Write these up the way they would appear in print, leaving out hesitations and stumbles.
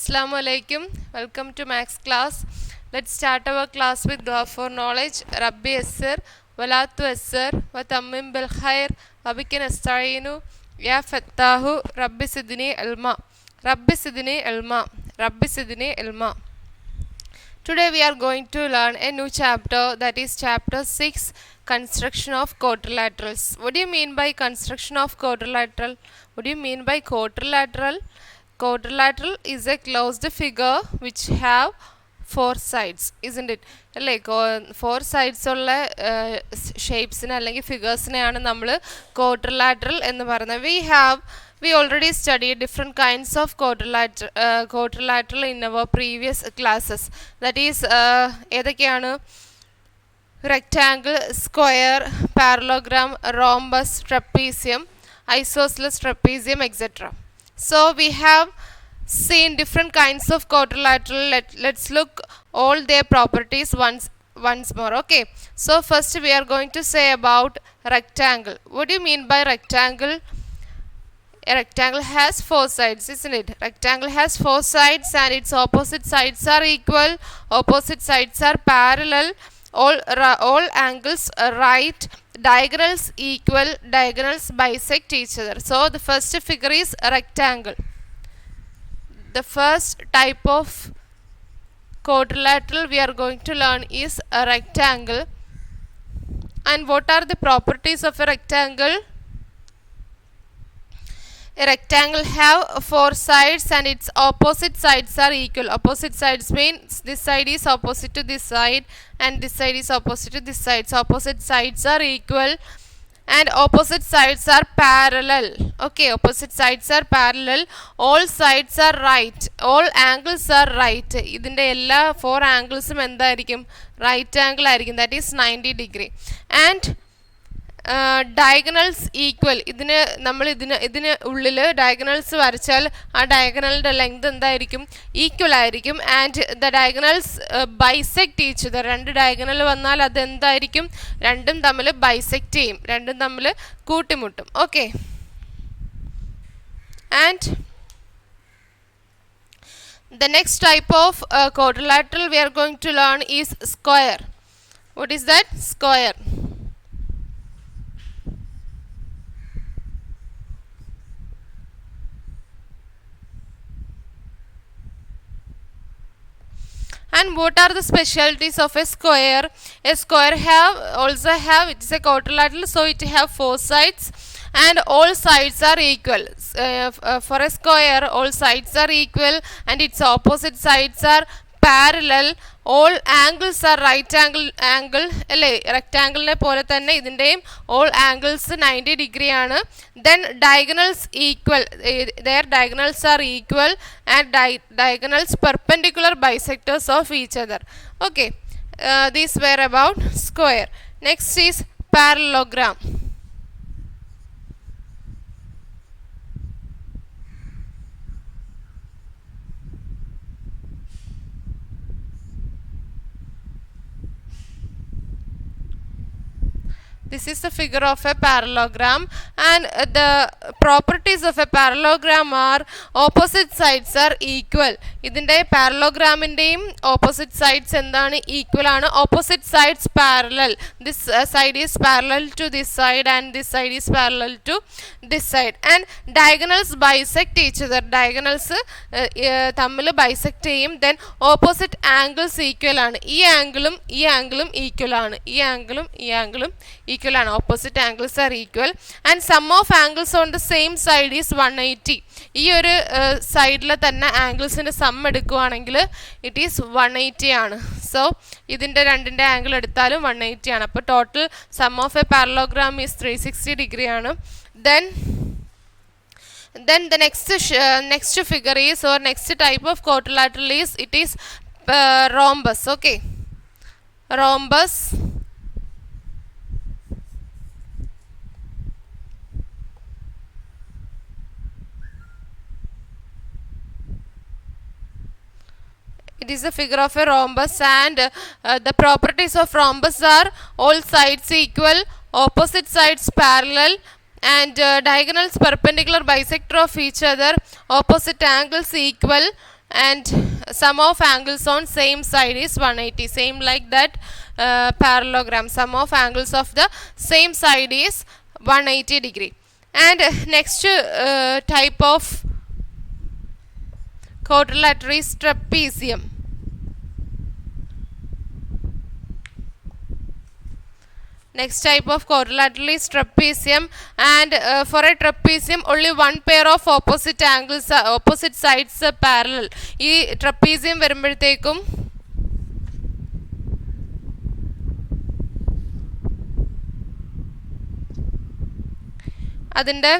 Assalamu Alaikum. Welcome to Max class. Let's start our class with dua for knowledge. Rabbi Yassir, Walatu Yassir, wa Tammim bil Khair, wa bika nasta'inu, ya Fattahu, Rabbi Sidni Ilma, Rabbi Sidni Ilma, Rabbi Sidni Ilma. Today we are going to learn a new chapter, that is chapter 6, construction of quadrilaterals. What do you mean by construction of quadrilateral? What do you mean by quadrilateral? Quadrilateral is a closed figure which have four sides, isn't it? Like four sides ഉള്ള ഷേപ്സിനെ അല്ലെങ്കിൽ ഫിഗേഴ്സിനെയാണ് നമ്മൾ quadrilateral എന്ന് പറയുന്നത്. We already studied different kinds of quadrilateral in our previous classes. That is ഏതൊക്കെയാണ്? Rectangle, square, parallelogram, rhombus, trapezium, isosceles trapezium, etc. So we have seen different kinds of quadrilateral. Let's look all their properties once more. Okay, so first we are going to say about rectangle. What do you mean by rectangle? A rectangle has four sides, isn't it? Rectangle has four sides and its opposite sides are equal, opposite sides are parallel, all angles are right, diagonals equal, diagonals bisect each other. So the first figure is a rectangle. The first type of quadrilateral we are going to learn is a rectangle. And what are the properties of a rectangle? A rectangle have four sides and its opposite sides are equal. Opposite sides means this side is opposite to this side and this side is opposite to this side. So opposite sides are equal and opposite sides are parallel. Okay, opposite sides are parallel. All sides are right. All angles are right. ഇതിൻ്റെ എല്ലാ four anglesum എന്തായിരിക്കും? Right angle ആയിരിക്കും. That is 90 degree. And diagonals equal. ഇതിന് ഉള്ളിൽ diagonals വരച്ചാൽ ആ diagonalന്റെ length എന്തായിരിക്കും? Equal ആയിരിക്കും. And the diagonals bisect each other. രണ്ട് diagonal വന്നാൽ അത് എന്തായിരിക്കും? രണ്ടും തമ്മിൽ bisect ചെയ്യും. രണ്ടും തമ്മിൽ കൂട്ടിമുട്ടും. Okay. And the next type of quadrilateral we are going to learn is square. What is that? Square. And what are the specialties of a square? A square it is a quadrilateral, so it have four sides and all sides are equal. For a square, all sides are equal and its opposite sides are parallel. All angles are right angle അല്ലേ? റെക്റ്റാങ്കിളിനെ പോലെ തന്നെ ഇതിൻ്റെയും all angles 90 degree ആണ്. Then diagonals equal. Their diagonals are equal and diagonals perpendicular bisectors of each other. Okay, these were about square. Next is parallelogram. This is the figure of a parallelogram and the properties of a parallelogram are opposite sides are equal. ഇതിൻ്റെ parallelogramൻ്റെയും opposite sides എന്താണ്? Equal ആണ്. Opposite sides parallel. This side is parallel to this side and this side is parallel to this side. And diagonals bisect each other. Diagonals തമ്മിൽ bisect ചെയ്യും. Then opposite angles equal ആണ്. ഈ ആംഗിളും equal ആണ്. ഈ ആംഗിളും equal ആണ്. Opposite angles are equal and sum of angles on the same side is 180. ഈ ഒരു സൈഡിലെ തന്നെ ആംഗിൾസിൻ്റെ സം എടുക്കുകയാണെങ്കിൽ ഇറ്റ് ഈസ് 180 ആണ്. സോ ഇതിൻ്റെ രണ്ടിൻ്റെ ആംഗിൾ എടുത്താലും 180 ആണ്. അപ്പോൾ total some of A parallelogram is 360 degree ആണ്. Then the next figure is, or next type of quadrilateral is, it is rhombus. Okay, rhombus. It is a figure of a rhombus and the properties of rhombus are all sides equal, opposite sides parallel and diagonals perpendicular bisector of each other, opposite angles equal, and sum of angles on same side is 180. Same like that parallelogram. Sum of angles of the same side is 180 degree. And next type of quadrilateral is trapezium. Next type of quadrilateral is trapezium, and for a trapezium only one pair of opposite angles, opposite sides parallel. ഈ trapezium വരുമ്പോഴത്തേക്കും അതിൻ്റെ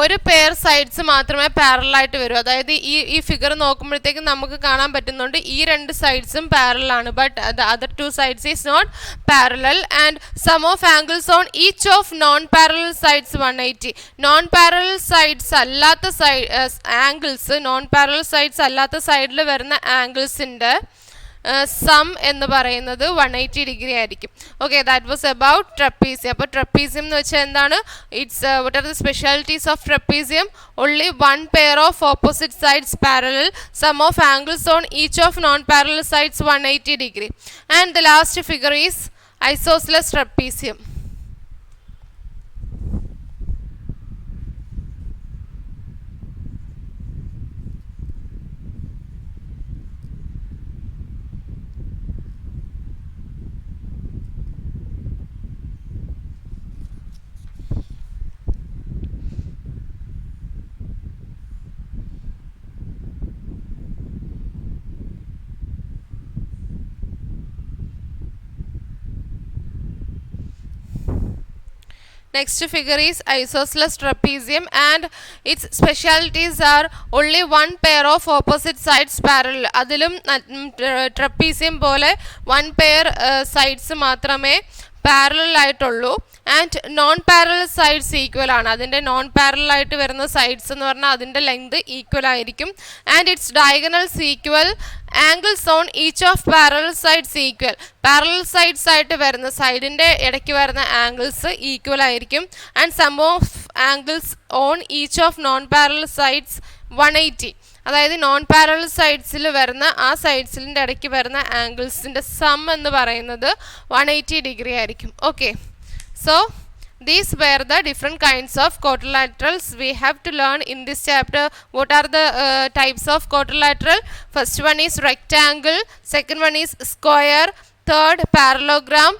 ഒരു pair sides മാത്രമേ parallel ആയിട്ട് വരൂ. അതായത് ഈ figure നോക്കുമ്പോഴത്തേക്കും നമുക്ക് കാണാൻ പറ്റുന്നുണ്ട് ഈ രണ്ട് സൈഡ്സും പാരലൽ ആണ്, but the other two sides is not parallel. And sum of angles on each of non parallel sides 180. Non parallel sides അല്ലാത്ത ആംഗിൾസ്, നോൺ പാരലൽ സൈഡ്സ് അല്ലാത്ത സൈഡിൽ വരുന്ന ആംഗിൾസിൻ്റെ സം എന്ന് പറയുന്നത് 180 ഡിഗ്രി ആയിരിക്കും. Okay, that was about trapezium. അപ്പോൾ trapezium എന്ന് വെച്ചാൽ എന്താണ്? It's what are the specialities of trapezium? only one pair of opposite sides parallel, sum of angles on each of non-parallel sides 180 degree. And the last figure is isosceles trapezium. Next figure is isosceles trapezium, and its specialities are only one pair of opposite sides parallel. അതിലും trapezium പോലെ one pair sides മാത്രമേ parallel ആയിട്ടുള്ളൂ. And non parallel sides equal ആണ്. അതിൻ്റെ non parallel ആയിട്ട് വരുന്ന sides എന്ന് പറഞ്ഞാൽ അതിൻ്റെ ലെങ്ത് ഈക്വൽ ആയിരിക്കും. And its diagonals equal, angles on each of parallel sides equal. Parallel sides ആയിട്ട് വരുന്ന സൈഡിൻ്റെ ഇടയ്ക്ക് വരുന്ന ആംഗിൾസ് ഈക്വൽ ആയിരിക്കും. And sum of angles on each of non parallel sides 180. അതായത് നോൺ പാരലൽ സൈഡ്സിൽ വരുന്ന ആ സൈഡ്സിൻ്റെ ഇടയ്ക്ക് വരുന്ന ആംഗിൾസിൻ്റെ സം എന്ന് പറയുന്നത് 180 ഡിഗ്രി ആയിരിക്കും. Okay, so these were the different kinds of quadrilaterals we have to learn in this chapter. What are the types of quadrilateral? First one is rectangle, second one is square, third parallelogram,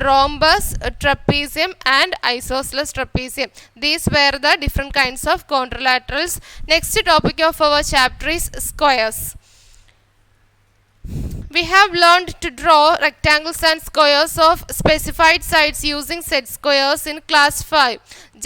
rhombus, trapezium and isosceles trapezium. These were the different kinds of quadrilaterals. Next topic of our chapter is squares. We have learned to draw rectangles and squares of specified sides using set squares in class 5.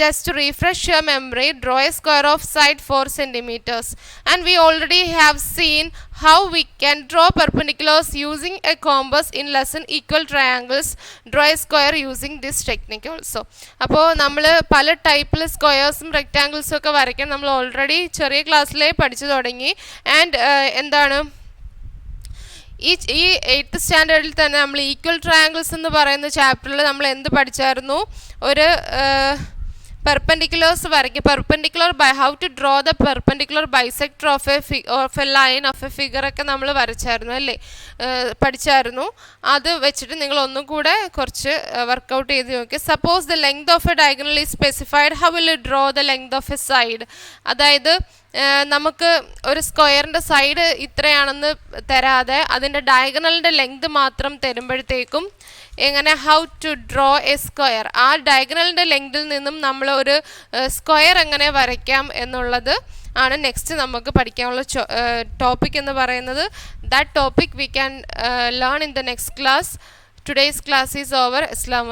Just to refresh your memory, draw a square of side 4 centimeters. And we already have seen how we can draw perpendiculars using a compass in lesson equal triangles. Draw a square using this technique also. അപ്പോൾ നമ്മൾ പല ടൈപ്പിൽ സ്ക്വയേഴ്സും റെക്റ്റാങ്കിൾസും ഒക്കെ വരയ്ക്കാൻ നമ്മൾ already ചെറിയ ക്ലാസ്സിലേ പഠിച്ചു തുടങ്ങി. ആൻഡ് എന്താണ് ഈ 8th സ്റ്റാൻഡേർഡിൽ തന്നെ നമ്മൾ ഈക്വൽ ട്രയാങ്കിൾസ് എന്ന് പറയുന്ന ചാപ്റ്ററിൽ നമ്മൾ എന്ത് പഠിച്ചായിരുന്നു? ഒരു പെർപെൻഡിക്കുലേഴ്സ് വരയ്ക്കുക. Perpendicular by how to draw the perpendicular bisector of a line of a ഫിഗറൊക്കെ നമ്മൾ വരച്ചായിരുന്നു അല്ലേ, പഠിച്ചായിരുന്നു. അത് വെച്ചിട്ട് നിങ്ങൾ ഒന്നും കൂടെ കുറച്ച് വർക്കൗട്ട് ചെയ്ത് നോക്കി. Suppose the length of A diagonal is specified, how will you draw the length of A side? അതായത് നമുക്ക് ഒരു സ്ക്വയറിൻ്റെ സൈഡ് ഇത്രയാണെന്ന് തരാതെ അതിൻ്റെ ഡയഗണലിൻ്റെ ലെങ്ത് മാത്രം തരുമ്പോഴത്തേക്കും എങ്ങനെ how to draw a square, ആ ഡയഗണലിൻ്റെ ലെങ്തിൽ നിന്നും നമ്മൾ ഒരു സ്ക്വയർ എങ്ങനെ വരയ്ക്കാം എന്നുള്ളത് ആണ് നെക്സ്റ്റ് നമുക്ക് പഠിക്കാനുള്ള ടോപ്പിക് എന്ന് പറയുന്നത്. That topic we can learn in the next class. Today's class is over. അസ്സലാമു അലൈക്കും.